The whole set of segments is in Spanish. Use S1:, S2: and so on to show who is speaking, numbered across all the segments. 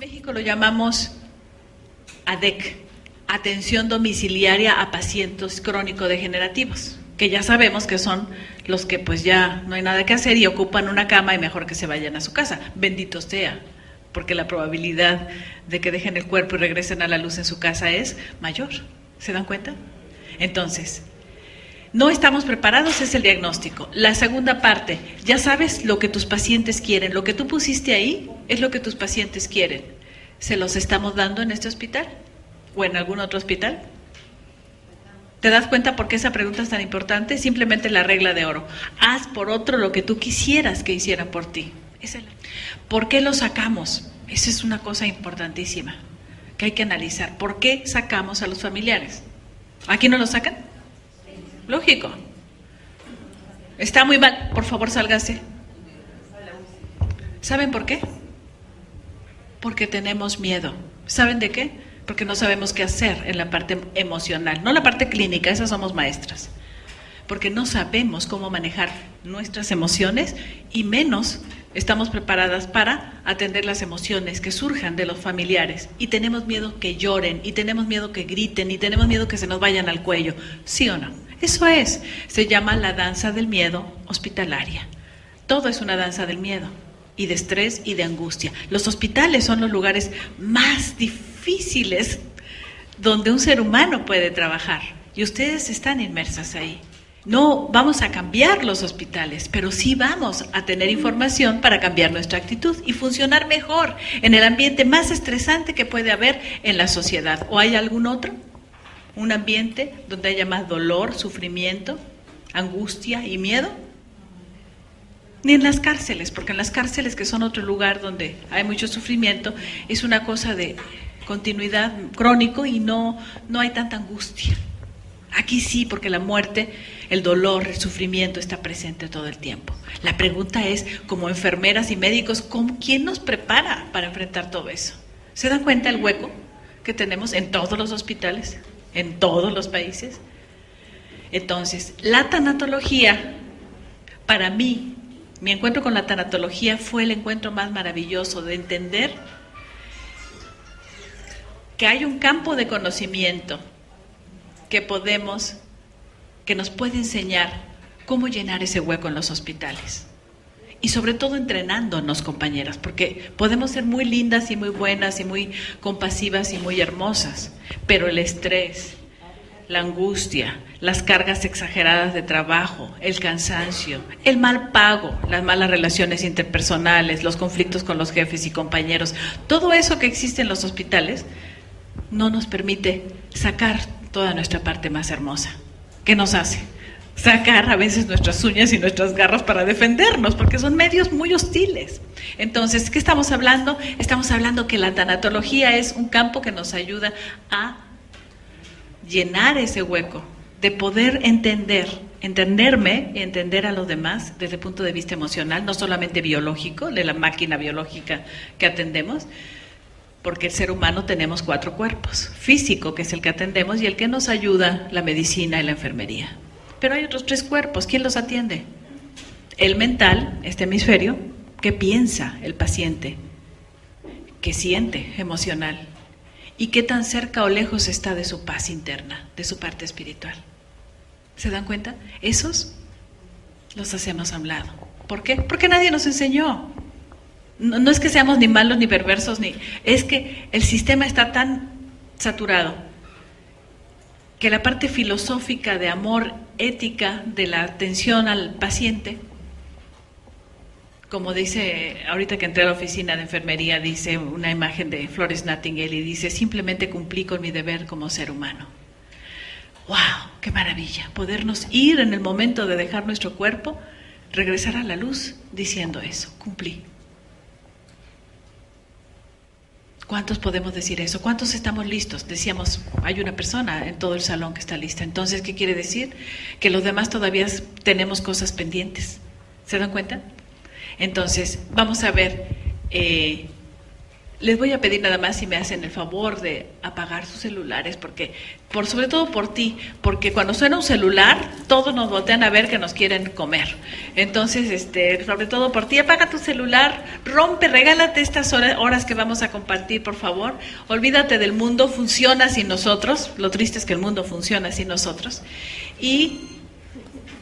S1: México lo llamamos ADEC, Atención Domiciliaria a Pacientes Crónico-Degenerativos, que ya sabemos que son los que pues ya no hay nada que hacer y ocupan una cama y mejor que se vayan a su casa. Bendito sea, porque la probabilidad de que dejen el cuerpo y regresen a la luz en su casa es mayor. ¿Se dan cuenta? Entonces, no estamos preparados, es el diagnóstico. La segunda parte, ya sabes lo que tus pacientes quieren, lo que tú pusiste ahí es lo que tus pacientes quieren. ¿Se los estamos dando en este hospital o en algún otro hospital? ¿Te das cuenta por qué esa pregunta es tan importante? Simplemente la regla de oro. Haz por otro lo que tú quisieras que hicieran por ti. ¿Por qué lo sacamos? Esa es una cosa importantísima que hay que analizar. ¿Por qué sacamos a los familiares? ¿Aquí no lo sacan? Lógico. Está muy mal. Por favor, sálgase. ¿Saben por qué? Porque tenemos miedo. ¿Saben de qué? Porque no sabemos qué hacer en la parte emocional, no la parte clínica, esas somos maestras. Porque no sabemos cómo manejar nuestras emociones y menos estamos preparadas para atender las emociones que surjan de los familiares. Y tenemos miedo que lloren, y tenemos miedo que griten, y tenemos miedo que se nos vayan al cuello. ¿Sí o no? Eso es, se llama la danza del miedo hospitalaria. Todo es una danza del miedo, y de estrés y de angustia. Los hospitales son los lugares más difíciles donde un ser humano puede trabajar, y ustedes están inmersas ahí. No vamos a cambiar los hospitales, pero sí vamos a tener información para cambiar nuestra actitud y funcionar mejor en el ambiente más estresante que puede haber en la sociedad. ¿O hay algún otro? ¿Un ambiente donde haya más dolor, sufrimiento, angustia y miedo? Ni en las cárceles, porque en las cárceles, que son otro lugar donde hay mucho sufrimiento, es una cosa de continuidad crónico y no hay tanta angustia. Aquí sí, porque la muerte, el dolor, el sufrimiento está presente todo el tiempo. La pregunta es, como enfermeras y médicos, ¿quién nos prepara para enfrentar todo eso? ¿Se dan cuenta el hueco que tenemos en todos los hospitales, en todos los países? Entonces, la tanatología, para mí, mi encuentro con la tanatología fue el encuentro más maravilloso de entender que hay un campo de conocimiento que nos puede enseñar cómo llenar ese hueco en los hospitales. Y sobre todo entrenándonos, compañeras, porque podemos ser muy lindas y muy buenas y muy compasivas y muy hermosas, pero el estrés, la angustia, las cargas exageradas de trabajo, el cansancio, el mal pago, las malas relaciones interpersonales, los conflictos con los jefes y compañeros, todo eso que existe en los hospitales no nos permite sacar toda nuestra parte más hermosa. ¿Qué nos hace? Sacar a veces nuestras uñas y nuestras garras para defendernos, porque son medios muy hostiles. Entonces, ¿qué estamos hablando? Estamos hablando que la tanatología es un campo que nos ayuda a llenar ese hueco, de poder entenderme y entender a los demás desde el punto de vista emocional, no solamente biológico, de la máquina biológica que atendemos, porque el ser humano tenemos 4 cuerpos: físico, que es el que atendemos, y el que nos ayuda, la medicina y la enfermería. Pero hay otros 3 cuerpos, ¿quién los atiende? El mental, este hemisferio, que piensa el paciente, que siente, emocional, y qué tan cerca o lejos está de su paz interna, de su parte espiritual. ¿Se dan cuenta? Esos los hacemos a un lado. ¿Por qué? Porque nadie nos enseñó. No es que seamos ni malos ni perversos, es que el sistema está tan saturado que la parte filosófica de amor, ética, de la atención al paciente, como dice, ahorita que entré a la oficina de enfermería, dice una imagen de Florence Nightingale y dice: simplemente cumplí con mi deber como ser humano. ¡Wow! ¡Qué maravilla! Podernos ir en el momento de dejar nuestro cuerpo, regresar a la luz diciendo eso, cumplí. ¿Cuántos podemos decir eso? ¿Cuántos estamos listos? Decíamos, hay una persona en todo el salón que está lista. Entonces, ¿qué quiere decir? Que los demás todavía tenemos cosas pendientes. ¿Se dan cuenta? Entonces, vamos a ver les voy a pedir nada más si me hacen el favor de apagar sus celulares, porque sobre todo por ti, porque cuando suena un celular, todos nos voltean a ver que nos quieren comer. Entonces, sobre todo por ti, apaga tu celular, regálate estas horas que vamos a compartir, por favor. Olvídate del mundo, funciona sin nosotros. Lo triste es que el mundo funciona sin nosotros. Y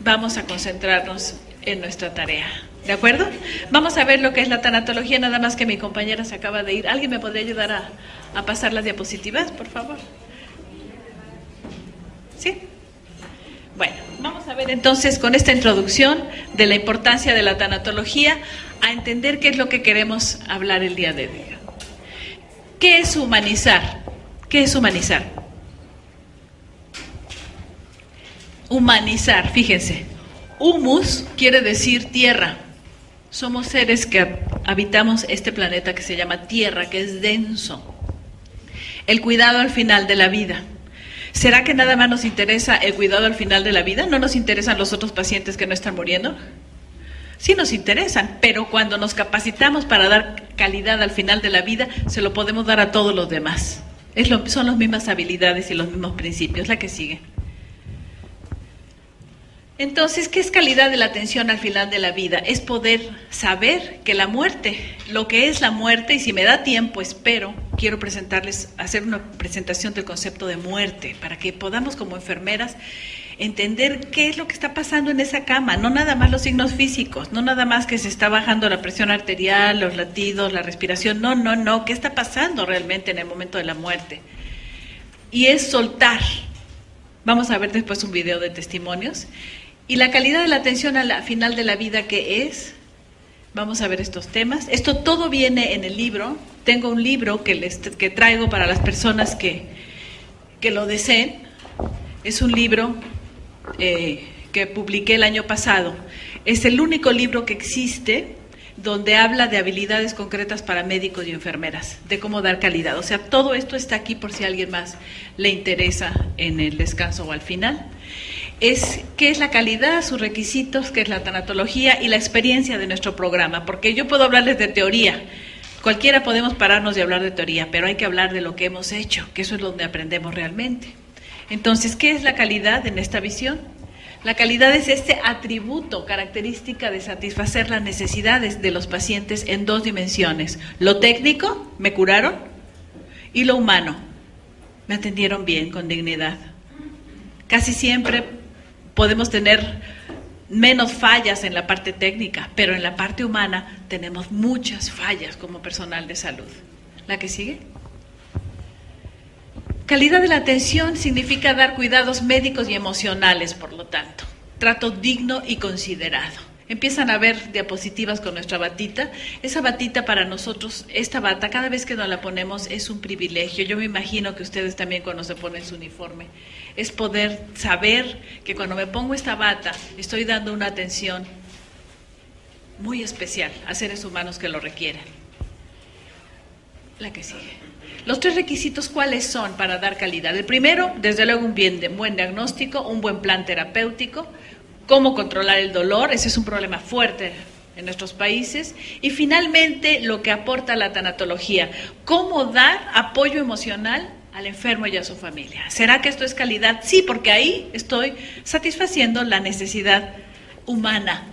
S1: vamos a concentrarnos en nuestra tarea. ¿De acuerdo? Vamos a ver lo que es la tanatología, nada más que mi compañera se acaba de ir. ¿Alguien me podría ayudar a pasar las diapositivas, por favor? ¿Sí? Bueno, vamos a ver entonces con esta introducción de la importancia de la tanatología a entender qué es lo que queremos hablar el día de hoy. ¿Qué es humanizar? ¿Qué es humanizar? Humanizar, fíjense. Humus quiere decir tierra. Somos seres que habitamos este planeta que se llama Tierra, que es denso. El cuidado al final de la vida. ¿Será que nada más nos interesa el cuidado al final de la vida? ¿No nos interesan los otros pacientes que no están muriendo? Sí nos interesan, pero cuando nos capacitamos para dar calidad al final de la vida, se lo podemos dar a todos los demás. Son las mismas habilidades y los mismos principios. La que sigue. Entonces, ¿qué es calidad de la atención al final de la vida? Es poder saber que la muerte, lo que es la muerte, y si me da tiempo, quiero hacer una presentación del concepto de muerte, para que podamos como enfermeras entender qué es lo que está pasando en esa cama, no nada más los signos físicos, no nada más que se está bajando la presión arterial, los latidos, la respiración, no, ¿qué está pasando realmente en el momento de la muerte? Y es soltar. Vamos a ver después un video de testimonios. Y la calidad de la atención al final de la vida, ¿qué es? Vamos a ver estos temas. Esto todo viene en el libro. Tengo un libro que traigo para las personas que lo deseen. Es un libro que publiqué el año pasado. Es el único libro que existe donde habla de habilidades concretas para médicos y enfermeras, de cómo dar calidad. O sea, todo esto está aquí por si a alguien más le interesa en el descanso o al final. ¿Qué es la calidad, sus requisitos, qué es la tanatología y la experiencia de nuestro programa? Porque yo puedo hablarles de teoría, cualquiera podemos pararnos y hablar de teoría, pero hay que hablar de lo que hemos hecho, que eso es donde aprendemos realmente. Entonces, ¿qué es la calidad en esta visión? La calidad es este atributo, característica de satisfacer las necesidades de los pacientes en dos dimensiones. Lo técnico, me curaron, y lo humano, me atendieron bien, con dignidad. Casi siempre podemos tener menos fallas en la parte técnica, pero en la parte humana tenemos muchas fallas como personal de salud. ¿La que sigue? Calidad de la atención significa dar cuidados médicos y emocionales, por lo tanto. Trato digno y considerado. Empiezan a ver diapositivas con nuestra batita. Esa batita para nosotros, esta bata, cada vez que nos la ponemos es un privilegio. Yo me imagino que ustedes también cuando se ponen su uniforme. Es poder saber que cuando me pongo esta bata estoy dando una atención muy especial a seres humanos que lo requieren. La que sigue. Los tres requisitos, ¿cuáles son para dar calidad? El primero, desde luego, un buen diagnóstico, un buen plan terapéutico, cómo controlar el dolor, ese es un problema fuerte en nuestros países, y finalmente lo que aporta la tanatología, cómo dar apoyo emocional al enfermo y a su familia. ¿Será que esto es calidad? Sí, porque ahí estoy satisfaciendo la necesidad humana,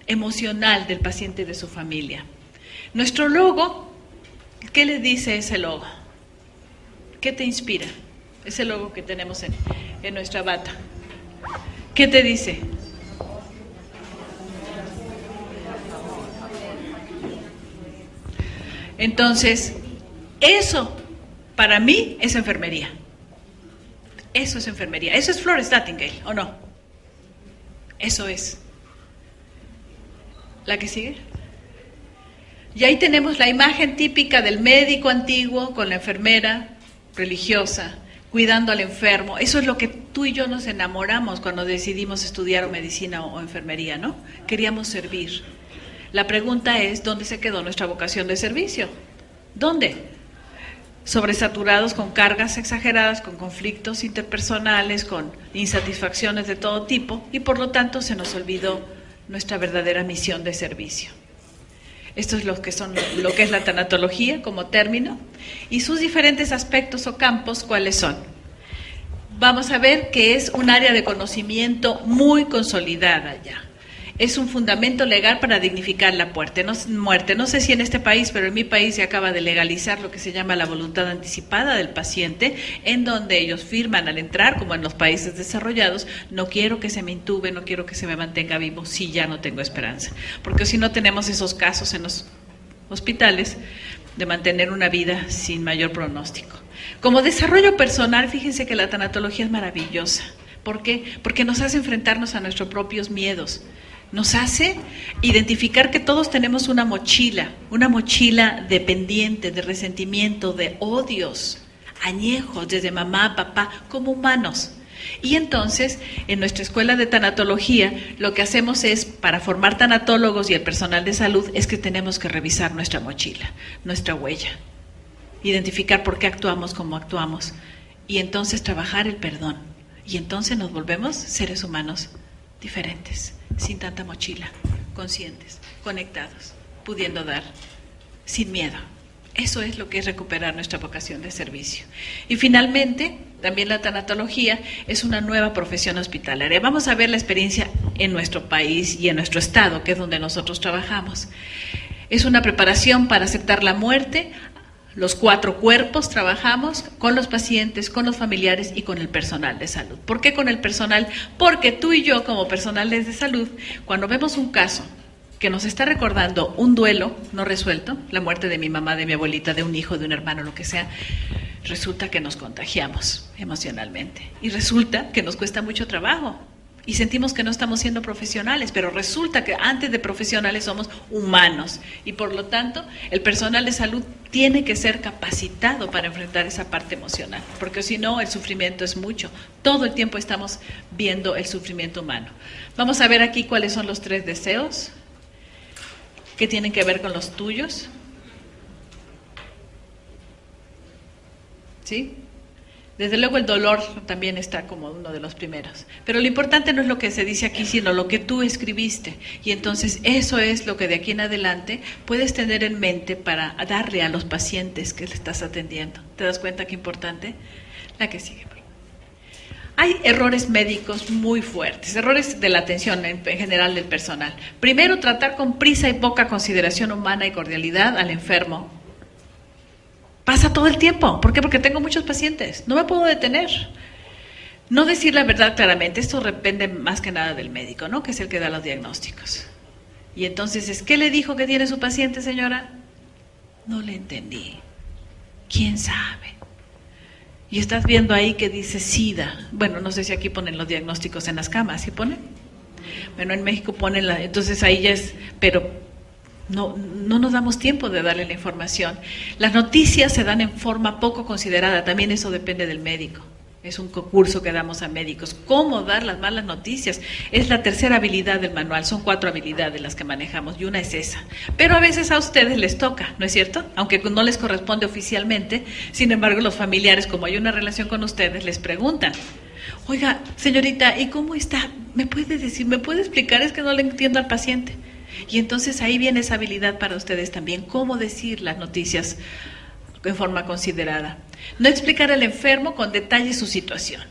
S1: emocional del paciente y de su familia. Nuestro logo, ¿qué le dice ese logo? ¿Qué te inspira? Ese logo que tenemos en nuestra bata. ¿Qué te dice? Entonces, eso para mí es enfermería. Eso es enfermería. Eso es Florence Nightingale, ¿o no? Eso es. ¿La que sigue? Y ahí tenemos la imagen típica del médico antiguo con la enfermera religiosa, cuidando al enfermo. Eso es lo que tú y yo nos enamoramos cuando decidimos estudiar medicina o enfermería, ¿no? Queríamos servir. La pregunta es, ¿dónde se quedó nuestra vocación de servicio? ¿Dónde? Sobresaturados con cargas exageradas, con conflictos interpersonales, con insatisfacciones de todo tipo, y por lo tanto se nos olvidó nuestra verdadera misión de servicio. Esto es lo que es la tanatología como término, y sus diferentes aspectos o campos, ¿cuáles son? Vamos a ver que es un área de conocimiento muy consolidada ya. Es un fundamento legal para dignificar la muerte. No sé si en este país, pero en mi país se acaba de legalizar lo que se llama la voluntad anticipada del paciente, en donde ellos firman al entrar, como en los países desarrollados, no quiero que se me intube, no quiero que se me mantenga vivo si ya no tengo esperanza. Porque si no tenemos esos casos en los hospitales de mantener una vida sin mayor pronóstico. Como desarrollo personal, fíjense que la tanatología es maravillosa. ¿Por qué? Porque nos hace enfrentarnos a nuestros propios miedos. Nos hace identificar que todos tenemos una mochila de pendiente, de resentimiento, de odios, añejos, desde mamá, papá, como humanos. Y entonces, en nuestra escuela de tanatología, lo que hacemos es, para formar tanatólogos y el personal de salud, es que tenemos que revisar nuestra mochila, nuestra huella, identificar por qué actuamos como actuamos, y entonces trabajar el perdón. Y entonces nos volvemos seres humanos diferentes, sin tanta mochila, conscientes, conectados, pudiendo dar, sin miedo. Eso es lo que es recuperar nuestra vocación de servicio. Y finalmente, también la tanatología es una nueva profesión hospitalaria. Vamos a ver la experiencia en nuestro país y en nuestro estado, que es donde nosotros trabajamos. Es una preparación para aceptar la muerte. Los 4 cuerpos trabajamos con los pacientes, con los familiares y con el personal de salud. ¿Por qué con el personal? Porque tú y yo, como personales de salud, cuando vemos un caso que nos está recordando un duelo no resuelto, la muerte de mi mamá, de mi abuelita, de un hijo, de un hermano, lo que sea, resulta que nos contagiamos emocionalmente y resulta que nos cuesta mucho trabajo. Y sentimos que no estamos siendo profesionales, pero resulta que antes de profesionales somos humanos y por lo tanto el personal de salud tiene que ser capacitado para enfrentar esa parte emocional, porque si no el sufrimiento es mucho. Todo el tiempo estamos viendo el sufrimiento humano. Vamos a ver aquí cuáles son los 3 deseos que tienen que ver con los tuyos. ¿Sí? Desde luego el dolor también está como uno de los primeros, pero lo importante no es lo que se dice aquí, sino lo que tú escribiste, y entonces eso es lo que de aquí en adelante puedes tener en mente para darle a los pacientes que le estás atendiendo. ¿Te das cuenta qué importante? La que sigue. Hay errores médicos muy fuertes, errores de la atención en general del personal. Primero, tratar con prisa y poca consideración humana y cordialidad al enfermo. Pasa todo el tiempo. ¿Por qué? Porque tengo muchos pacientes. No me puedo detener. No decir la verdad claramente. Esto depende más que nada del médico, ¿no? Que es el que da los diagnósticos. Y entonces, ¿qué le dijo que tiene su paciente, señora? No le entendí. ¿Quién sabe? Y estás viendo ahí que dice SIDA. Bueno, no sé si aquí ponen los diagnósticos en las camas. ¿Sí ponen? Bueno, en México ponen entonces ahí ya es, pero no nos damos tiempo de darle la información. Las noticias se dan en forma poco considerada, también eso depende del médico. Es un curso que damos a médicos. ¿Cómo dar las malas noticias? Es la tercera habilidad del manual, son 4 habilidades las que manejamos y una es esa. Pero a veces a ustedes les toca, ¿no es cierto? Aunque no les corresponde oficialmente, sin embargo los familiares, como hay una relación con ustedes, les preguntan. Oiga, señorita, ¿y cómo está? ¿Me puede decir, me puede explicar? Es que no le entiendo al paciente. Y entonces ahí viene esa habilidad para ustedes también, cómo decir las noticias en forma considerada. No explicar al enfermo con detalle su situación.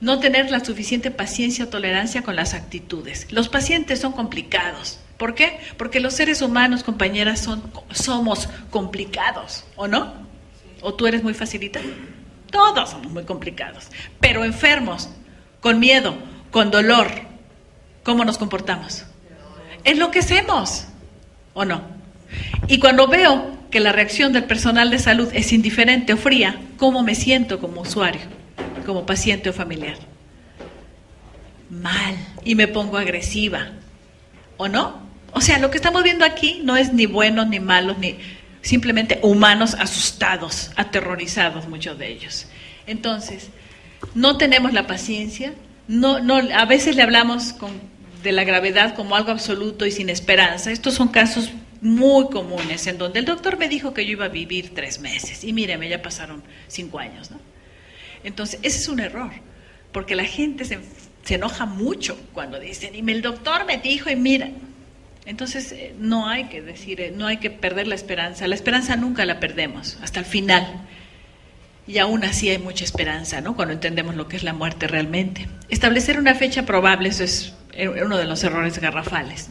S1: No tener la suficiente paciencia o tolerancia con las actitudes. Los pacientes son complicados. ¿Por qué? Porque los seres humanos, compañeras, somos complicados, ¿o no? ¿O tú eres muy facilita? Todos somos muy complicados. Pero enfermos, con miedo, con dolor, ¿cómo nos comportamos? Enloquecemos, ¿o no? Y cuando veo que la reacción del personal de salud es indiferente o fría, ¿cómo me siento como usuario, como paciente o familiar? Mal, y me pongo agresiva, ¿o no? O sea, lo que estamos viendo aquí no es ni buenos ni malos, ni simplemente humanos asustados, aterrorizados muchos de ellos. Entonces, no tenemos la paciencia, a veces le hablamos de la gravedad como algo absoluto y sin esperanza. Estos son casos muy comunes en donde el doctor me dijo que yo iba a vivir 3 meses y míreme, ya pasaron 5 años, ¿no? Entonces, ese es un error, porque la gente se enoja mucho cuando dicen, y el doctor me dijo, y mira, Entonces no hay que decir, no hay que perder la esperanza nunca la perdemos, hasta el final. Y aún así hay mucha esperanza, ¿no? Cuando entendemos lo que es la muerte realmente. Establecer una fecha probable, eso es uno de los errores garrafales.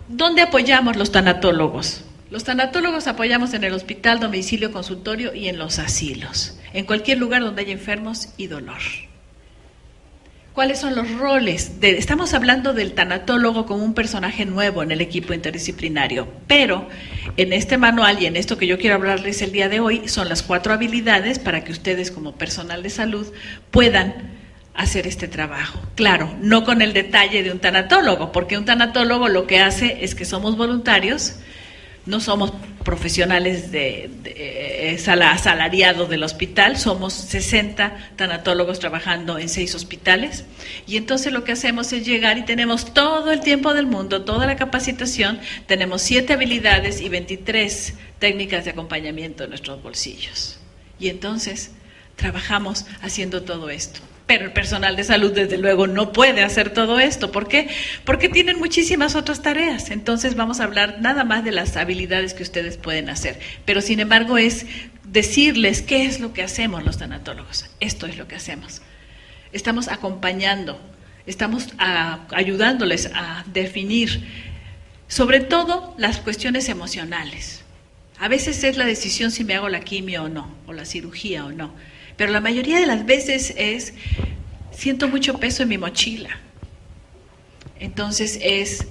S1: ¿Dónde apoyamos los tanatólogos? Los tanatólogos apoyamos en el hospital, domicilio, consultorio y en los asilos, en cualquier lugar donde haya enfermos y dolor. ¿Cuáles son los roles? Estamos hablando del tanatólogo como un personaje nuevo en el equipo interdisciplinario, pero en este manual y en esto que yo quiero hablarles el día de hoy son las 4 habilidades para que ustedes como personal de salud puedan hacer este trabajo. Claro, no con el detalle de un tanatólogo, porque un tanatólogo lo que hace es que somos voluntarios, no somos profesionales asalariados del hospital, somos 60 tanatólogos trabajando en 6 hospitales, y entonces lo que hacemos es llegar y tenemos todo el tiempo del mundo, toda la capacitación, tenemos 7 habilidades y 23 técnicas de acompañamiento en nuestros bolsillos. Y entonces trabajamos haciendo todo esto. Pero el personal de salud, desde luego, no puede hacer todo esto. ¿Por qué? Porque tienen muchísimas otras tareas. Entonces vamos a hablar nada más de las habilidades que ustedes pueden hacer. Pero, sin embargo, es decirles qué es lo que hacemos los tanatólogos. Esto es lo que hacemos. Estamos acompañando, estamos ayudándoles a definir, sobre todo, las cuestiones emocionales. A veces es la decisión si me hago la quimio o no, o la cirugía o no. Pero la mayoría de las veces es, siento mucho peso en mi mochila. Entonces es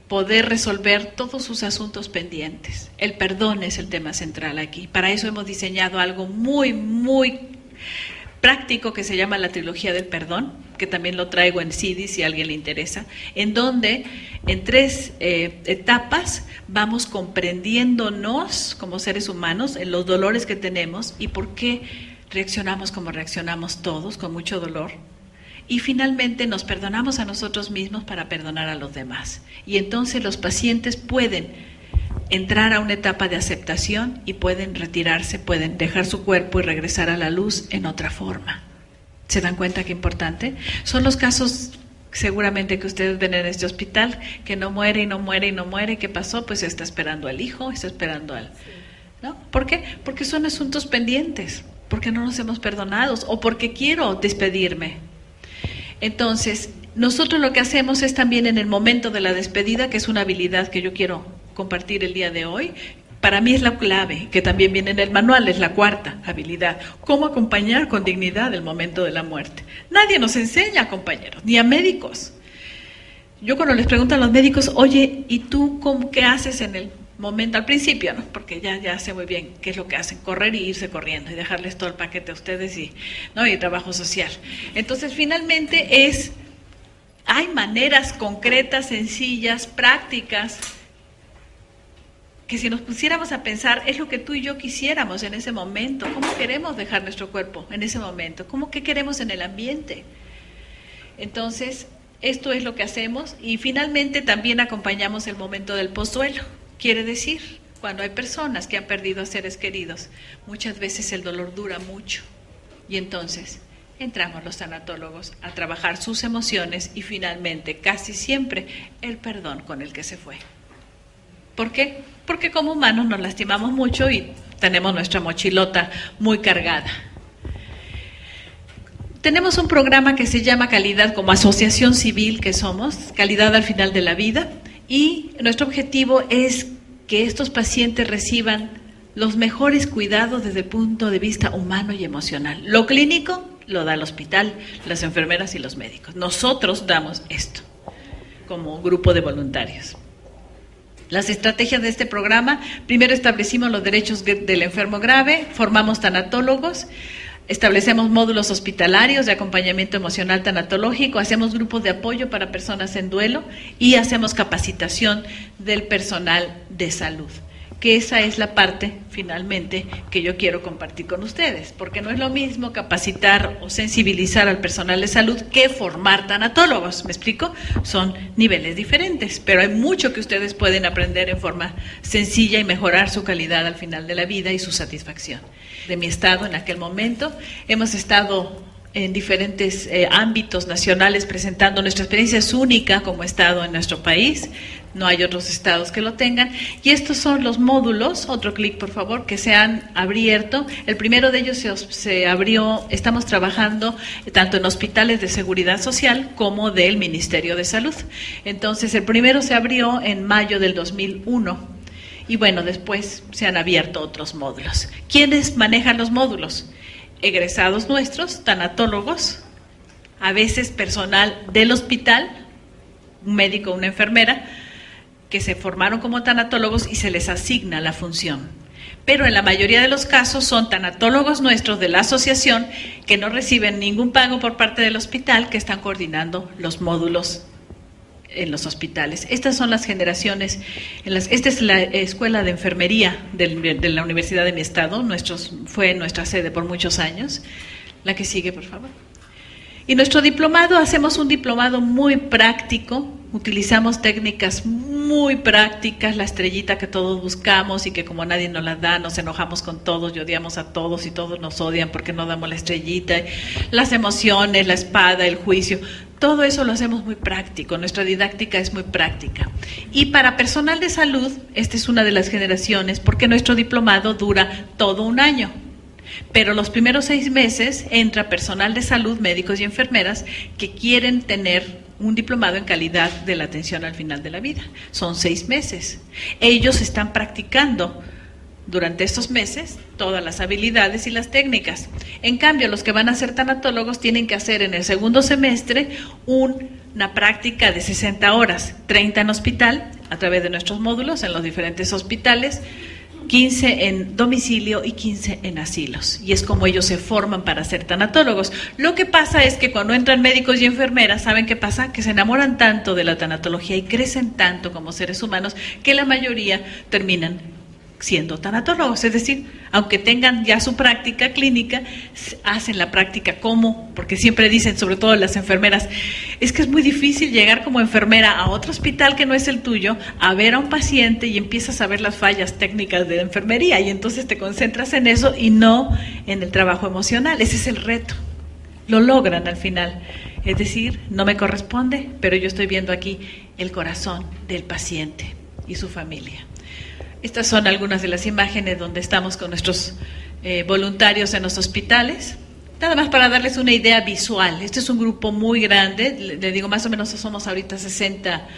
S1: poder resolver todos sus asuntos pendientes. El perdón es el tema central aquí. Para eso hemos diseñado algo muy, muy práctico que se llama la trilogía del perdón, que también lo traigo en CD si a alguien le interesa, en donde en 3 etapas vamos comprendiéndonos como seres humanos en los dolores que tenemos y por qué reaccionamos como reaccionamos todos, con mucho dolor. Y finalmente nos perdonamos a nosotros mismos para perdonar a los demás. Y entonces los pacientes pueden entrar a una etapa de aceptación y pueden retirarse, pueden dejar su cuerpo y regresar a la luz en otra forma. ¿Se dan cuenta qué importante? Son los casos seguramente que ustedes ven en este hospital, que no muere y no muere y no muere. ¿Qué pasó? Pues está esperando al hijo, está esperando al... ¿no? ¿Por qué? Porque son asuntos pendientes. Porque no nos hemos perdonado o porque quiero despedirme. Entonces, nosotros lo que hacemos es también en el momento de la despedida, que es una habilidad que yo quiero compartir el día de hoy, para mí es la clave, que también viene en el manual, es la 4ª habilidad, cómo acompañar con dignidad el momento de la muerte. Nadie nos enseña, compañeros, ni a médicos. Yo cuando les pregunto a los médicos, oye, ¿y tú qué haces en el momento, al principio, ¿no? Porque ya sé muy bien qué es lo que hacen, correr y irse corriendo y dejarles todo el paquete a ustedes y trabajo social. Entonces, finalmente hay maneras concretas, sencillas, prácticas, que si nos pusiéramos a pensar, es lo que tú y yo quisiéramos en ese momento. ¿Cómo queremos dejar nuestro cuerpo en ese momento? ¿Qué queremos en el ambiente? Entonces, esto es lo que hacemos y finalmente también acompañamos el momento del postduelo. Quiere decir, cuando hay personas que han perdido a seres queridos, muchas veces el dolor dura mucho y entonces entramos los tanatólogos a trabajar sus emociones y finalmente, casi siempre, el perdón con el que se fue. ¿Por qué? Porque como humanos nos lastimamos mucho y tenemos nuestra mochilota muy cargada. Tenemos un programa que se llama Calidad, como asociación civil que somos, Calidad al final de la vida. Y nuestro objetivo es que estos pacientes reciban los mejores cuidados desde el punto de vista humano y emocional. Lo clínico lo da el hospital, las enfermeras y los médicos. Nosotros damos esto como grupo de voluntarios. Las estrategias de este programa: primero establecimos los derechos del enfermo grave, formamos tanatólogos, establecemos módulos hospitalarios de acompañamiento emocional tanatológico, hacemos grupos de apoyo para personas en duelo y hacemos capacitación del personal de salud. Que esa es la parte, finalmente, que yo quiero compartir con ustedes, porque no es lo mismo capacitar o sensibilizar al personal de salud que formar tanatólogos, ¿me explico? Son niveles diferentes, pero hay mucho que ustedes pueden aprender en forma sencilla y mejorar su calidad al final de la vida y su satisfacción. De mi estado en aquel momento, hemos estado en diferentes ámbitos nacionales presentando nuestra experiencia. Es única como estado en nuestro país, no hay otros estados que lo tengan, y estos son los módulos, otro clic por favor, que se han abierto. El primero de ellos se abrió, estamos trabajando tanto en hospitales de seguridad social como del Ministerio de Salud. Entonces el primero se abrió en mayo del 2001 y bueno, después se han abierto otros módulos. ¿Quiénes manejan los módulos? Egresados nuestros, tanatólogos, a veces personal del hospital, un médico, una enfermera, que se formaron como tanatólogos y se les asigna la función. Pero en la mayoría de los casos son tanatólogos nuestros de la asociación que no reciben ningún pago por parte del hospital, que están coordinando los módulos en los hospitales. Estas son las generaciones, esta es la escuela de enfermería de la Universidad de mi estado, fue nuestra sede por muchos años. La que sigue, por favor. Y nuestro diplomado, hacemos un diplomado muy práctico, utilizamos técnicas muy prácticas, la estrellita que todos buscamos y que como nadie nos la da, nos enojamos con todos y odiamos a todos y todos nos odian porque no damos la estrellita, las emociones, la espada, el juicio, todo eso lo hacemos muy práctico, nuestra didáctica es muy práctica. Y para personal de salud, esta es una de las generaciones, porque nuestro diplomado dura todo un año. Pero los primeros 6 meses entra personal de salud, médicos y enfermeras que quieren tener un diplomado en calidad de la atención al final de la vida. Son 6 meses. Ellos están practicando durante estos meses todas las habilidades y las técnicas. En cambio, los que van a ser tanatólogos tienen que hacer en el segundo semestre una práctica de 60 horas, 30 en hospital, a través de nuestros módulos en los diferentes hospitales, 15 en domicilio y 15 en asilos. Y es como ellos se forman para ser tanatólogos. Lo que pasa es que cuando entran médicos y enfermeras, ¿saben qué pasa? Que se enamoran tanto de la tanatología y crecen tanto como seres humanos que la mayoría terminan siendo tanatólogos, es decir, aunque tengan ya su práctica clínica, hacen la práctica como, porque siempre dicen, sobre todo las enfermeras, es que es muy difícil llegar como enfermera a otro hospital que no es el tuyo, a ver a un paciente y empiezas a ver las fallas técnicas de la enfermería y entonces te concentras en eso y no en el trabajo emocional. Ese es el reto, lo logran al final, es decir, no me corresponde, pero yo estoy viendo aquí el corazón del paciente y su familia. Estas son algunas de las imágenes donde estamos con nuestros voluntarios en los hospitales. Nada más para darles una idea visual. Este es un grupo muy grande, le digo más o menos somos ahorita 60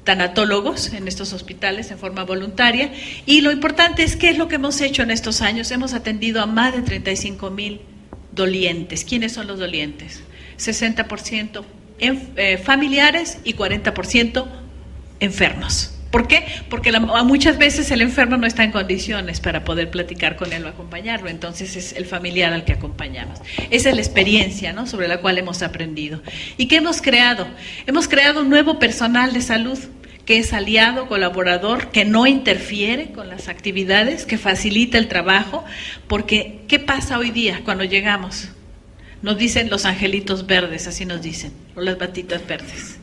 S1: tanatólogos en estos hospitales en forma voluntaria. Y lo importante es qué es lo que hemos hecho en estos años. Hemos atendido a más de 35,000 dolientes. ¿Quiénes son los dolientes? 60% familiares y 40% enfermos. ¿Por qué? Porque muchas veces el enfermo no está en condiciones para poder platicar con él o acompañarlo, entonces es el familiar al que acompañamos. Esa es la experiencia, ¿no?, sobre la cual hemos aprendido. ¿Y qué hemos creado? Hemos creado un nuevo personal de salud que es aliado, colaborador, que no interfiere con las actividades, que facilita el trabajo, porque ¿qué pasa hoy día cuando llegamos? Nos dicen los angelitos verdes, así nos dicen, o las batitas verdes.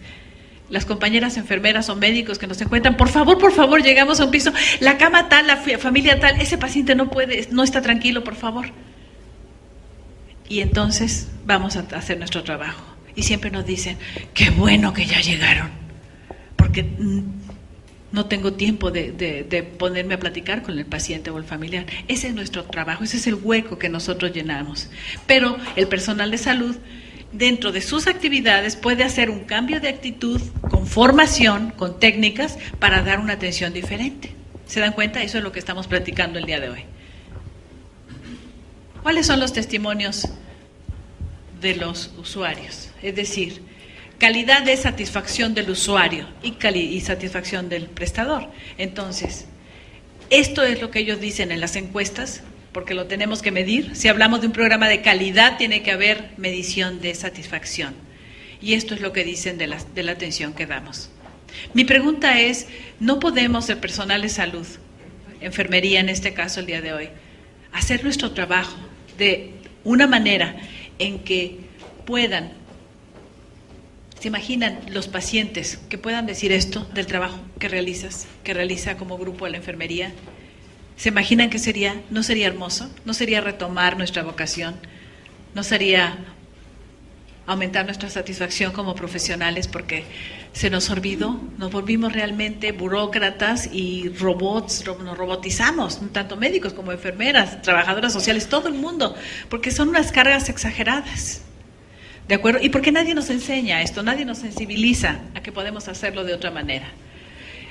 S1: Las compañeras enfermeras o médicos que nos encuentran, por favor, llegamos a un piso, la cama tal, la familia tal, ese paciente no puede, no está tranquilo, por favor. Y entonces vamos a hacer nuestro trabajo. Y siempre nos dicen, qué bueno que ya llegaron, porque no tengo tiempo de ponerme a platicar con el paciente o el familiar. Ese es nuestro trabajo, ese es el hueco que nosotros llenamos. Pero el personal de salud, dentro de sus actividades, puede hacer un cambio de actitud con formación, con técnicas, para dar una atención diferente. ¿Se dan cuenta? Eso es lo que estamos platicando el día de hoy. ¿Cuáles son los testimonios de los usuarios? Es decir, calidad de satisfacción del usuario y satisfacción del prestador. Entonces, esto es lo que ellos dicen en las encuestas, porque lo tenemos que medir. Si hablamos de un programa de calidad, tiene que haber medición de satisfacción. Y esto es lo que dicen de la atención que damos. Mi pregunta es, ¿no podemos, el personal de salud, enfermería en este caso el día de hoy, hacer nuestro trabajo de una manera en que puedan, se imaginan los pacientes que puedan decir esto del trabajo que realiza como grupo de la enfermería? ¿Se imaginan que no sería hermoso? ¿No sería retomar nuestra vocación? ¿No sería aumentar nuestra satisfacción como profesionales, porque se nos olvidó, nos volvimos realmente burócratas y robots, nos robotizamos, tanto médicos como enfermeras, trabajadoras sociales, todo el mundo, porque son unas cargas exageradas. ¿De acuerdo? Y porque nadie nos enseña esto, nadie nos sensibiliza a que podemos hacerlo de otra manera.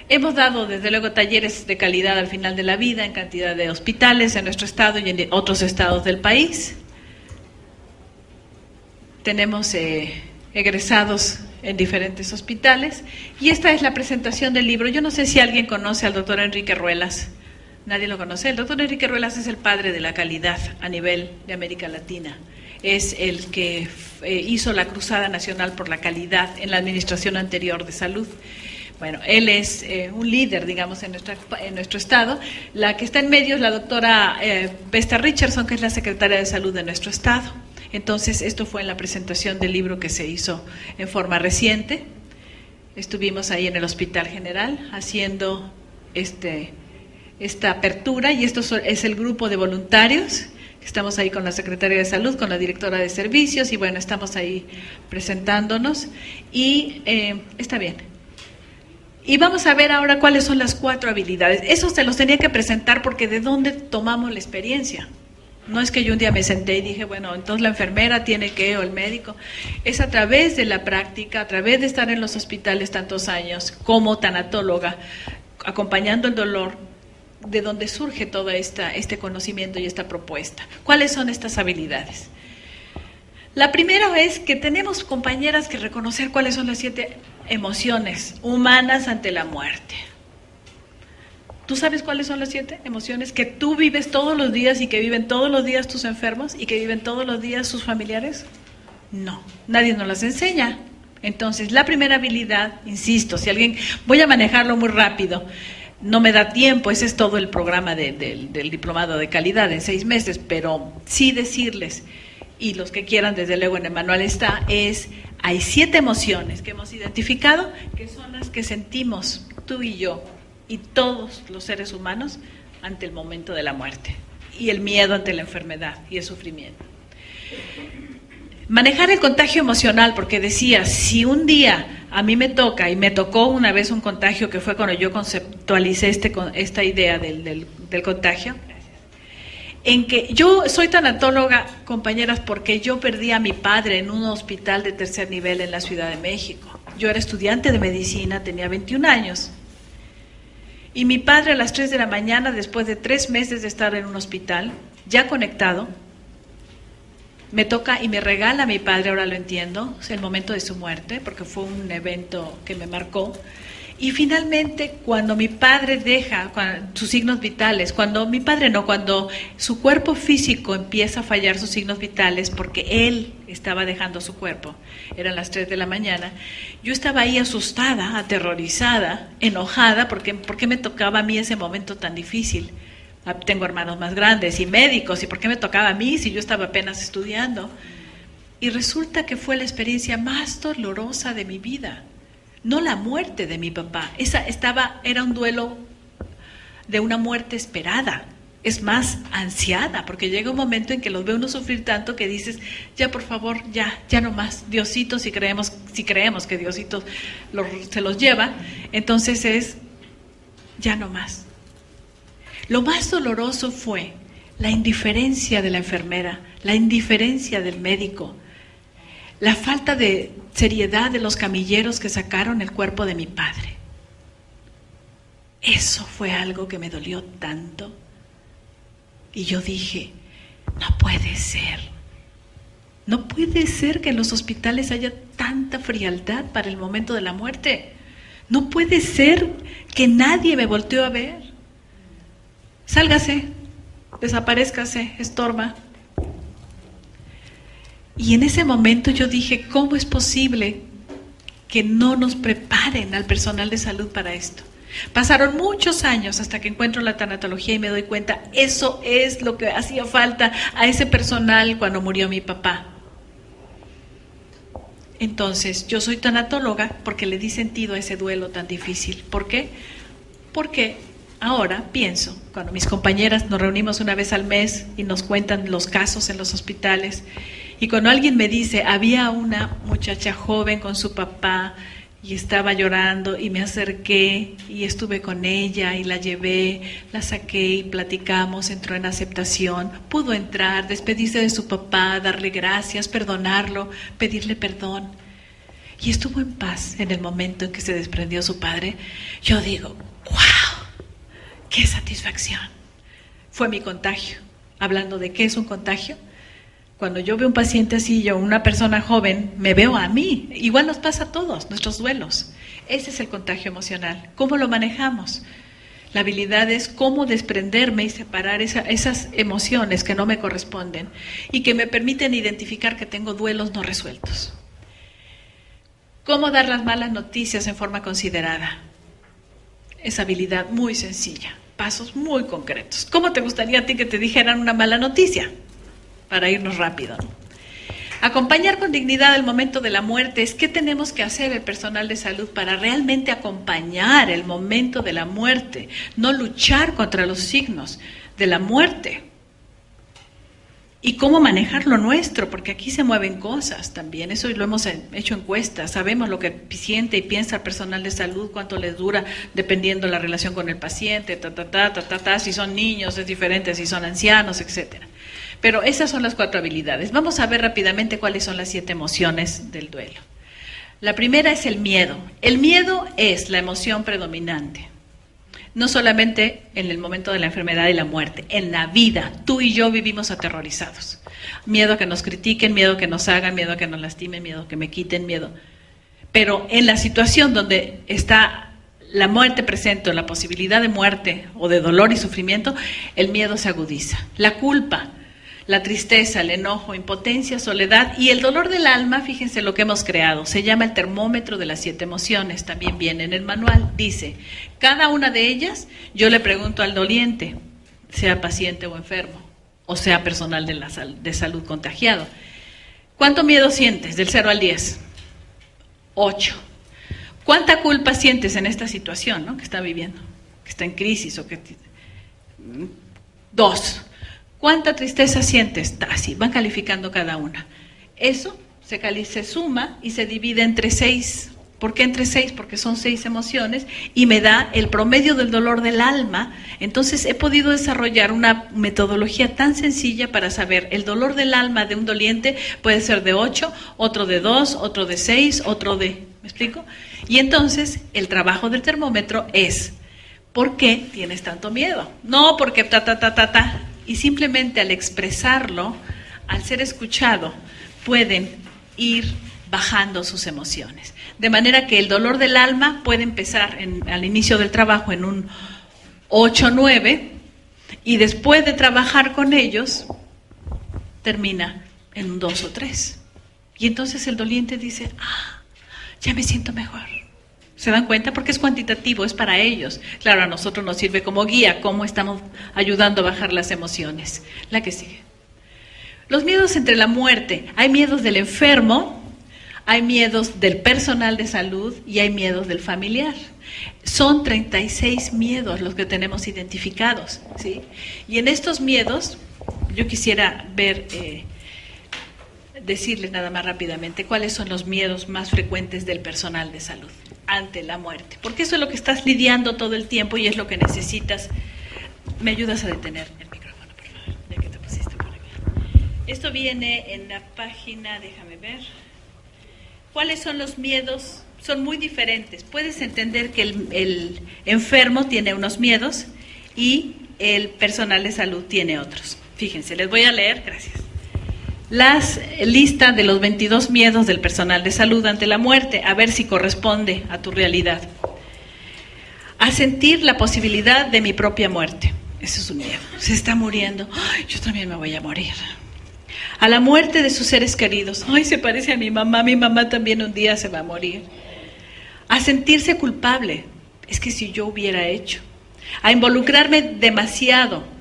S1: Hemos dado, desde luego, talleres de calidad al final de la vida en cantidad de hospitales en nuestro estado y en otros estados del país. Tenemos egresados en diferentes hospitales, y esta es la presentación del libro. Yo no sé si alguien conoce al doctor Enrique Ruelas. Nadie lo conoce. El doctor Enrique Ruelas es el padre de la calidad a nivel de América Latina. Es el que hizo la Cruzada Nacional por la Calidad en la administración anterior de salud. Bueno, él es un líder, digamos, en nuestro estado. La que está en medio es la doctora Vesta Richardson, que es la secretaria de salud de nuestro estado. Entonces, esto fue en la presentación del libro que se hizo en forma reciente. Estuvimos ahí en el Hospital General haciendo esta apertura, y esto es el grupo de voluntarios. Estamos ahí con la Secretaria de Salud, con la Directora de Servicios, y bueno, estamos ahí presentándonos, y está bien. Y vamos a ver ahora cuáles son las 4 habilidades. Eso se los tenía que presentar porque ¿de dónde tomamos la experiencia? No es que yo un día me senté y dije, bueno, entonces la enfermera tiene que, o el médico. Es a través de la práctica, a través de estar en los hospitales tantos años, como tanatóloga, acompañando el dolor, de donde surge todo este conocimiento y esta propuesta. ¿Cuáles son estas habilidades? La primera es que tenemos, compañeras, que reconocer cuáles son las 7 emociones humanas ante la muerte. ¿Tú sabes cuáles son las 7 emociones que tú vives todos los días y que viven todos los días tus enfermos y que viven todos los días sus familiares? No, nadie nos las enseña. Entonces, la primera habilidad, insisto, si alguien, voy a manejarlo muy rápido, no me da tiempo, ese es todo el programa del diplomado de calidad en 6 meses, pero sí decirles, y los que quieran, desde luego en el manual está, hay 7 emociones que hemos identificado, que son las que sentimos tú y yo, y todos los seres humanos ante el momento de la muerte, y el miedo ante la enfermedad y el sufrimiento. Manejar el contagio emocional, porque decía, si un día a mí me toca, y me tocó una vez un contagio que fue cuando yo conceptualicé esta idea del contagio, en que yo soy tanatóloga, compañeras, porque yo perdí a mi padre en un hospital de tercer nivel en la Ciudad de México. Yo era estudiante de medicina, tenía 21 años. Y mi padre a las 3 de la mañana, después de 3 meses de estar en un hospital, ya conectado, me toca y me regala a mi padre, ahora lo entiendo, es el momento de su muerte, porque fue un evento que me marcó. Y finalmente, cuando mi padre deja sus signos vitales, cuando su cuerpo físico empieza a fallar sus signos vitales, porque él estaba dejando su cuerpo, eran las 3 de la mañana, yo estaba ahí asustada, aterrorizada, enojada, porque ¿por qué me tocaba a mí ese momento tan difícil? Tengo hermanos más grandes y médicos, ¿y por qué me tocaba a mí si yo estaba apenas estudiando? Y resulta que fue la experiencia más dolorosa de mi vida. No la muerte de mi papá, era un duelo de una muerte esperada, es más, ansiada, porque llega un momento en que los ve uno sufrir tanto que dices, ya por favor, ya no más, Diosito, si creemos que Diosito se los lleva, entonces es, ya no más. Lo más doloroso fue la indiferencia de la enfermera, la indiferencia del médico, la falta de seriedad de los camilleros que sacaron el cuerpo de mi padre. Eso fue algo que me dolió tanto. Y yo dije, no puede ser que en los hospitales haya tanta frialdad para el momento de la muerte. No puede ser que nadie me volteó a ver. Sálgase, desaparézcase, estorba. Y en ese momento yo dije, ¿cómo es posible que no nos preparen al personal de salud para esto? Pasaron muchos años hasta que encuentro la tanatología y me doy cuenta, eso es lo que hacía falta a ese personal cuando murió mi papá. Entonces, yo soy tanatóloga porque le di sentido a ese duelo tan difícil. ¿Por qué? Porque ahora pienso, cuando mis compañeras nos reunimos una vez al mes y nos cuentan los casos en los hospitales, Y cuando alguien me dice, había una muchacha joven con su papá y estaba llorando y me acerqué y estuve con ella y la llevé, la saqué y platicamos, entró en aceptación, pudo entrar, despedirse de su papá, darle gracias, perdonarlo, pedirle perdón. Y estuvo en paz en el momento en que se desprendió su padre. Yo digo, ¡wow! ¡Qué satisfacción! Fue mi contagio. Hablando de qué es un contagio, cuando yo veo un paciente así, yo, una persona joven, me veo a mí. Igual nos pasa a todos, nuestros duelos. Ese es el contagio emocional. ¿Cómo lo manejamos? La habilidad es cómo desprenderme y separar esas emociones que no me corresponden y que me permiten identificar que tengo duelos no resueltos. ¿Cómo dar las malas noticias en forma considerada? Esa habilidad muy sencilla, pasos muy concretos. ¿Cómo te gustaría a ti que te dijeran una mala noticia? Para irnos rápido, ¿no? Acompañar con dignidad el momento de la muerte es qué tenemos que hacer el personal de salud para realmente acompañar el momento de la muerte, no luchar contra los signos de la muerte. Y cómo manejar lo nuestro, porque aquí se mueven cosas también, eso lo hemos hecho encuestas, sabemos lo que siente y piensa el personal de salud, cuánto les dura, dependiendo la relación con el paciente, si son niños es diferente, si son ancianos, etcétera. Pero esas son las 4 habilidades. Vamos a ver rápidamente cuáles son las 7 emociones del duelo. La primera es el miedo. El miedo es la emoción predominante. No solamente en el momento de la enfermedad y la muerte, en la vida. Tú y yo vivimos aterrorizados. Miedo a que nos critiquen, miedo a que nos hagan, miedo a que nos lastimen, miedo a que me quiten, miedo. Pero en la situación donde está la muerte presente o la posibilidad de muerte o de dolor y sufrimiento, el miedo se agudiza. La culpa, la tristeza, el enojo, impotencia, soledad y el dolor del alma, fíjense lo que hemos creado, se llama el termómetro de las 7 emociones, también viene en el manual, dice, cada una de ellas yo le pregunto al doliente, sea paciente o enfermo, o sea personal de salud contagiado, ¿cuánto miedo sientes del 0 al 10? 8. ¿Cuánta culpa sientes en esta situación, ¿no? que está viviendo, que está en crisis o que... 2. ¿Cuánta tristeza sientes? Así, van calificando cada una. Eso se suma y se divide entre 6. ¿Por qué entre 6? Porque son 6 emociones y me da el promedio del dolor del alma. Entonces he podido desarrollar una metodología tan sencilla para saber el dolor del alma de un doliente puede ser de 8, otro de 2, otro de 6, otro de... ¿Me explico? Y entonces el trabajo del termómetro es ¿por qué tienes tanto miedo? No porque Y simplemente al expresarlo, al ser escuchado, pueden ir bajando sus emociones. De manera que el dolor del alma puede empezar al inicio del trabajo en un 8, 9, y después de trabajar con ellos, termina en un 2 o 3. Y entonces el doliente dice, ya me siento mejor. ¿Se dan cuenta? Porque es cuantitativo, es para ellos. Claro, a nosotros nos sirve como guía, cómo estamos ayudando a bajar las emociones. La que sigue. Los miedos entre la muerte. Hay miedos del enfermo, hay miedos del personal de salud y hay miedos del familiar. Son 36 miedos los que tenemos identificados, ¿sí? Y en estos miedos, yo quisiera decirles nada más rápidamente cuáles son los miedos más frecuentes del personal de salud ante la muerte, porque eso es lo que estás lidiando todo el tiempo y es lo que necesitas. ¿Me ayudas a detener el micrófono, por favor? Ya que te pusiste por acá. Esto viene en la página, déjame ver. ¿Cuáles son los miedos? Son muy diferentes. Puedes entender que el enfermo tiene unos miedos y el personal de salud tiene otros. Fíjense, les voy a leer, gracias. Las listas de los 22 miedos del personal de salud ante la muerte, a ver si corresponde a tu realidad. A sentir la posibilidad de mi propia muerte. Ese es un miedo. Se está muriendo. Ay, yo también me voy a morir. A la muerte de sus seres queridos. Ay, se parece a mi mamá también un día se va a morir. A sentirse culpable. Es que si yo hubiera hecho. A involucrarme demasiado.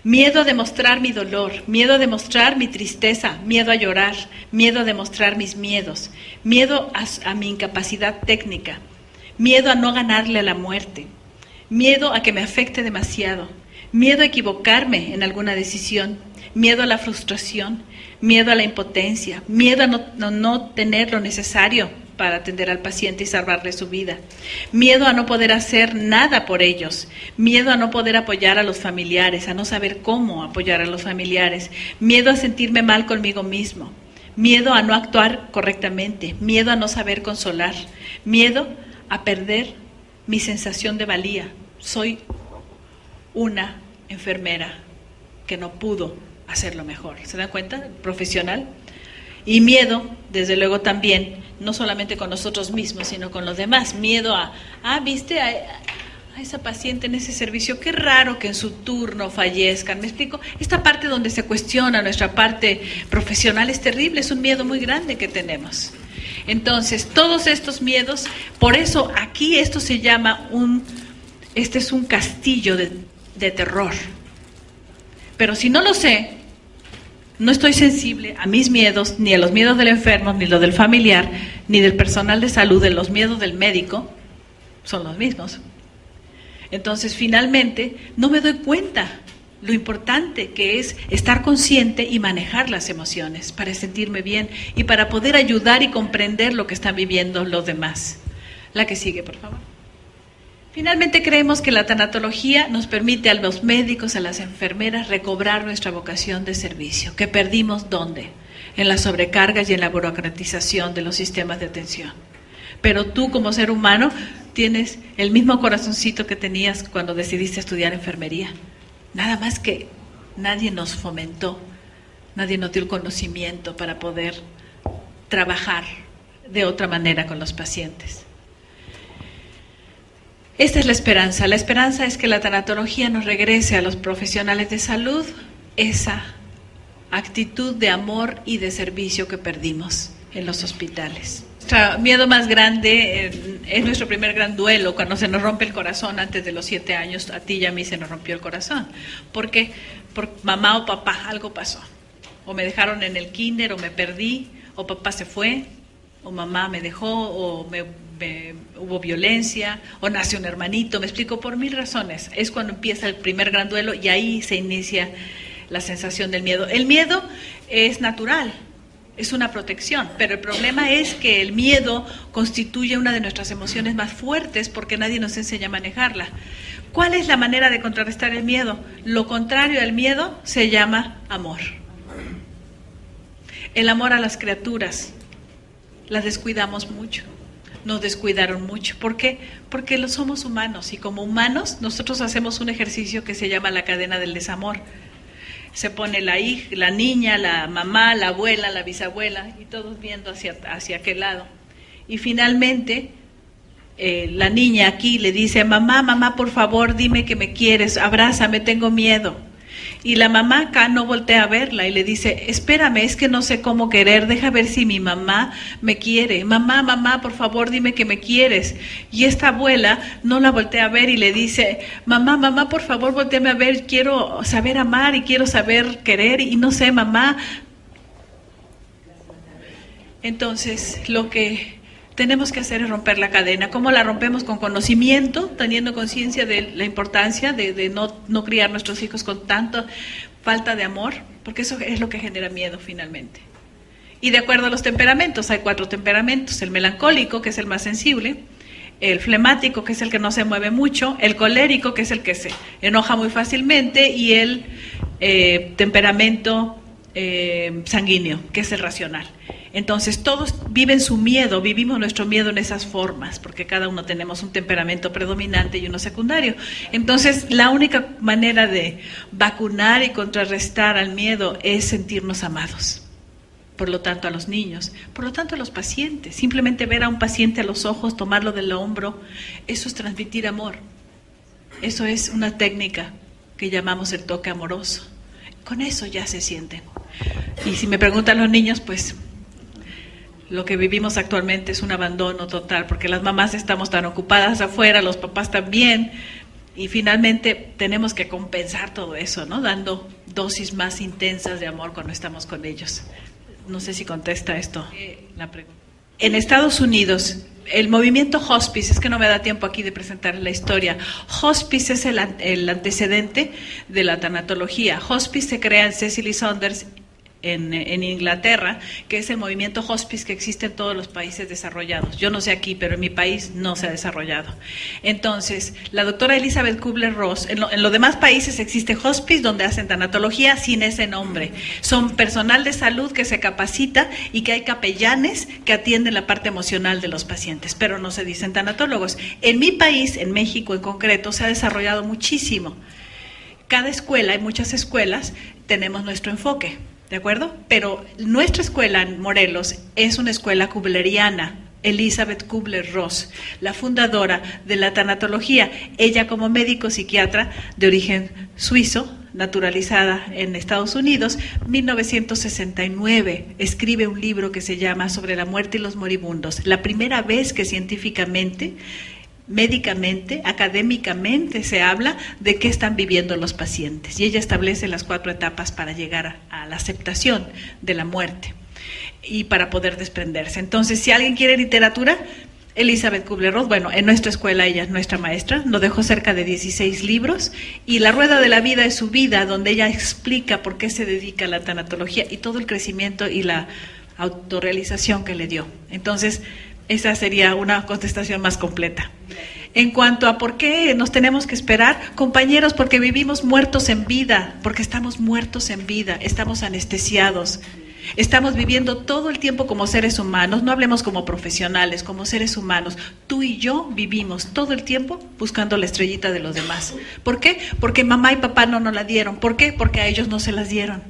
S1: Miedo a demostrar mi dolor, miedo a demostrar mi tristeza, miedo a llorar, miedo a demostrar mis miedos, miedo a mi incapacidad técnica, miedo a no ganarle a la muerte, miedo a que me afecte demasiado, miedo a equivocarme en alguna decisión, miedo a la frustración, miedo a la impotencia, miedo a no tener lo necesario para atender al paciente y salvarle su vida, miedo a no poder hacer nada por ellos, miedo a no poder apoyar a los familiares, a no saber cómo apoyar a los familiares, miedo a sentirme mal conmigo mismo, miedo a no actuar correctamente, miedo a no saber consolar, miedo a perder mi sensación de valía. Soy una enfermera que no pudo hacerlo mejor. ¿Se dan cuenta? Profesional. Y miedo, desde luego también, no solamente con nosotros mismos, sino con los demás. Miedo ¿viste a esa paciente en ese servicio? Qué raro que en su turno fallezcan. ¿Me explico? Esta parte donde se cuestiona nuestra parte profesional es terrible, es un miedo muy grande que tenemos. Entonces, todos estos miedos, por eso aquí esto se llama este es un castillo de terror. Pero si no lo sé, no estoy sensible a mis miedos, ni a los miedos del enfermo, ni los del familiar, ni del personal de salud, de los miedos del médico, son los mismos. Entonces, finalmente, no me doy cuenta lo importante que es estar consciente y manejar las emociones para sentirme bien y para poder ayudar y comprender lo que están viviendo los demás. La que sigue, por favor. Finalmente creemos que la tanatología nos permite a los médicos, a las enfermeras, recobrar nuestra vocación de servicio, que perdimos ¿dónde? En las sobrecargas y en la burocratización de los sistemas de atención. Pero tú como ser humano tienes el mismo corazoncito que tenías cuando decidiste estudiar enfermería. Nada más que nadie nos fomentó, nadie nos dio el conocimiento para poder trabajar de otra manera con los pacientes. Esta es la esperanza. La esperanza es que la tanatología nos regrese a los profesionales de salud esa actitud de amor y de servicio que perdimos en los hospitales. Nuestro miedo más grande es nuestro primer gran duelo, cuando se nos rompe el corazón antes de los 7 años. A ti y a mí se nos rompió el corazón. ¿Por qué? Porque mamá o papá, algo pasó. O me dejaron en el kinder, o me perdí, o papá se fue, o mamá me dejó, o hubo violencia, o nació un hermanito. Me explico, por 1000 razones. Es cuando empieza el primer gran duelo y ahí se inicia la sensación del miedo. El miedo es natural, es una protección, pero el problema es que el miedo constituye una de nuestras emociones más fuertes porque nadie nos enseña a manejarla. ¿Cuál es la manera de contrarrestar el miedo? Lo contrario al miedo se llama amor. El amor a las criaturas, las descuidamos mucho. Nos descuidaron mucho. ¿Por qué? Porque lo somos humanos y como humanos nosotros hacemos un ejercicio que se llama la cadena del desamor. Se pone la hija, la niña, la mamá, la abuela, la bisabuela y todos viendo hacia aquel lado. Y finalmente la niña aquí le dice, mamá, por favor, dime que me quieres, abrázame, tengo miedo. Y la mamá acá no voltea a verla y le dice, espérame, es que no sé cómo querer, deja ver si mi mamá me quiere. Mamá, por favor, dime que me quieres. Y esta abuela no la voltea a ver y le dice, mamá, por favor, voltéame a ver, quiero saber amar y quiero saber querer y no sé, mamá. Entonces, lo que tenemos que hacer es romper la cadena. ¿Cómo la rompemos? Con conocimiento, teniendo conciencia de la importancia de no criar nuestros hijos con tanta falta de amor, porque eso es lo que genera miedo finalmente. Y de acuerdo a los temperamentos, hay 4 temperamentos: el melancólico, que es el más sensible, el flemático, que es el que no se mueve mucho, el colérico, que es el que se enoja muy fácilmente, y el temperamento sanguíneo, que es el racional. Entonces todos viven su miedo, vivimos nuestro miedo en esas formas, porque cada uno tenemos un temperamento predominante y uno secundario. Entonces la única manera de vacunar y contrarrestar al miedo es sentirnos amados. Por lo tanto a los niños, por lo tanto a los pacientes, simplemente ver a un paciente a los ojos, tomarlo del hombro, eso es transmitir amor. Eso es una técnica que llamamos el toque amoroso. Con eso ya se sienten. Y si me preguntan los niños, pues lo que vivimos actualmente es un abandono total, porque las mamás estamos tan ocupadas afuera, los papás también, y finalmente tenemos que compensar todo eso, ¿no? Dando dosis más intensas de amor cuando estamos con ellos. No sé si contesta esto la pregunta. en Estados Unidos, el movimiento hospice, es que no me da tiempo aquí de presentar la historia. Hospice es el antecedente de la tanatología. Hospice se crea en Cecily Saunders en Inglaterra, que es el movimiento hospice que existe en todos los países desarrollados. Yo no sé aquí, pero en mi país no se ha desarrollado. Entonces, la doctora Elizabeth Kubler-Ross, en los demás países existe hospice donde hacen tanatología sin ese nombre. Son personal de salud que se capacita y que hay capellanes que atienden la parte emocional de los pacientes, pero no se dicen tanatólogos. En mi país, en México en concreto, se ha desarrollado muchísimo. Cada escuela, hay muchas escuelas, tenemos nuestro enfoque. ¿De acuerdo? Pero nuestra escuela en Morelos es una escuela kubleriana. Elizabeth Kubler-Ross, la fundadora de la tanatología, ella como médico psiquiatra de origen suizo, naturalizada en Estados Unidos, 1969, escribe un libro que se llama Sobre la muerte y los moribundos, la primera vez que científicamente, médicamente, académicamente se habla de qué están viviendo los pacientes, y ella establece las 4 etapas para llegar a la aceptación de la muerte y para poder desprenderse. Entonces, si alguien quiere literatura, Elizabeth Kubler-Ross, bueno, en nuestra escuela ella es nuestra maestra, nos dejó cerca de 16 libros, y La Rueda de la Vida es su vida, donde ella explica por qué se dedica a la tanatología y todo el crecimiento y la autorrealización que le dio. Entonces, esa sería una contestación más completa. En cuanto a por qué nos tenemos que esperar, compañeros, porque vivimos muertos en vida, porque estamos muertos en vida, estamos anestesiados, estamos viviendo todo el tiempo como seres humanos, no hablemos como profesionales, como seres humanos. Tú y yo vivimos todo el tiempo buscando la estrellita de los demás. ¿Por qué? Porque mamá y papá no nos la dieron. ¿Por qué? Porque a ellos no se las dieron.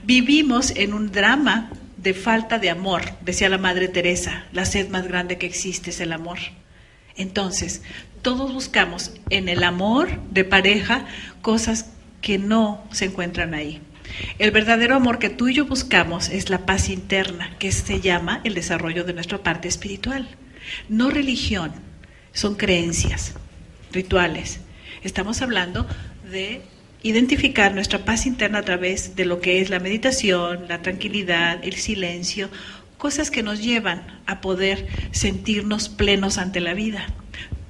S1: Vivimos en un drama de falta de amor, decía la Madre Teresa, la sed más grande que existe es el amor. Entonces, todos buscamos en el amor de pareja cosas que no se encuentran ahí. El verdadero amor que tú y yo buscamos es la paz interna, que se llama el desarrollo de nuestra parte espiritual. No religión, son creencias, rituales. Estamos hablando de identificar nuestra paz interna a través de lo que es la meditación, la tranquilidad, el silencio, cosas que nos llevan a poder sentirnos plenos ante la vida.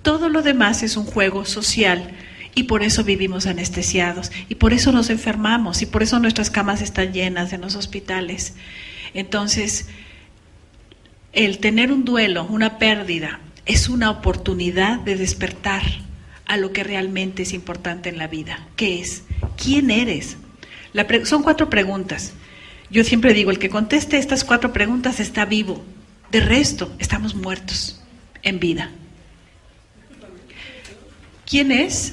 S1: Todo lo demás es un juego social y por eso vivimos anestesiados y por eso nos enfermamos y por eso nuestras camas están llenas en los hospitales. Entonces, el tener un duelo, una pérdida, es una oportunidad de despertar a lo que realmente es importante en la vida. ¿Qué es? ¿Quién eres? Son 4 preguntas. Yo siempre digo, el que conteste estas 4 preguntas está vivo. De resto, estamos muertos en vida. ¿Quién es?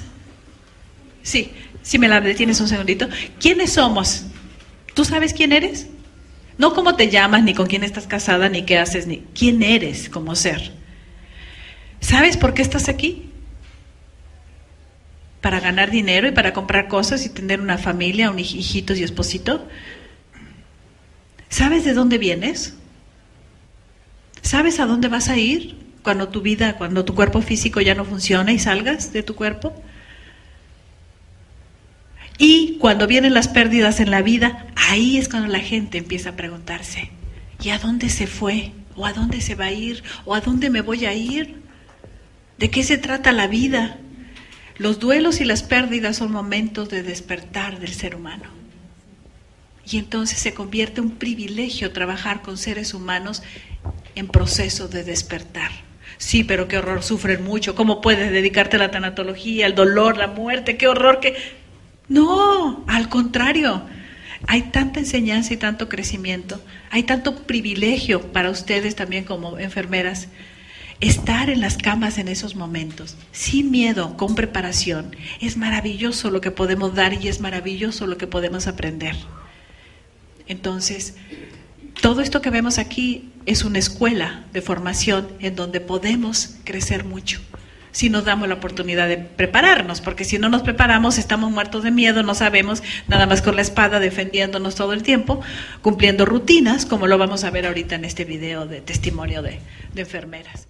S1: Sí, si me la detienes un segundito. ¿Quiénes somos? ¿Tú sabes quién eres? No cómo te llamas, ni con quién estás casada, ni qué haces, ni quién eres como ser. ¿Sabes por qué estás aquí? ¿Para ganar dinero y para comprar cosas y tener una familia, un hijitos y esposito? ¿Sabes de dónde vienes? ¿Sabes a dónde vas a ir cuando tu cuerpo físico ya no funciona y salgas de tu cuerpo? Y cuando vienen las pérdidas en la vida, ahí es cuando la gente empieza a preguntarse, ¿y a dónde se fue? ¿O a dónde se va a ir? ¿O a dónde me voy a ir? ¿De qué se trata la vida? Los duelos y las pérdidas son momentos de despertar del ser humano. Y entonces se convierte en un privilegio trabajar con seres humanos en proceso de despertar. Sí, pero qué horror, sufren mucho. ¿Cómo puedes dedicarte a la tanatología, al dolor, la muerte? ¡Qué horror! No, al contrario. Hay tanta enseñanza y tanto crecimiento. Hay tanto privilegio para ustedes también como enfermeras. Estar en las camas en esos momentos, sin miedo, con preparación, es maravilloso lo que podemos dar y es maravilloso lo que podemos aprender. Entonces, todo esto que vemos aquí es una escuela de formación en donde podemos crecer mucho, si nos damos la oportunidad de prepararnos, porque si no nos preparamos estamos muertos de miedo, no sabemos, nada más con la espada defendiéndonos todo el tiempo, cumpliendo rutinas, como lo vamos a ver ahorita en este video de testimonio de enfermeras.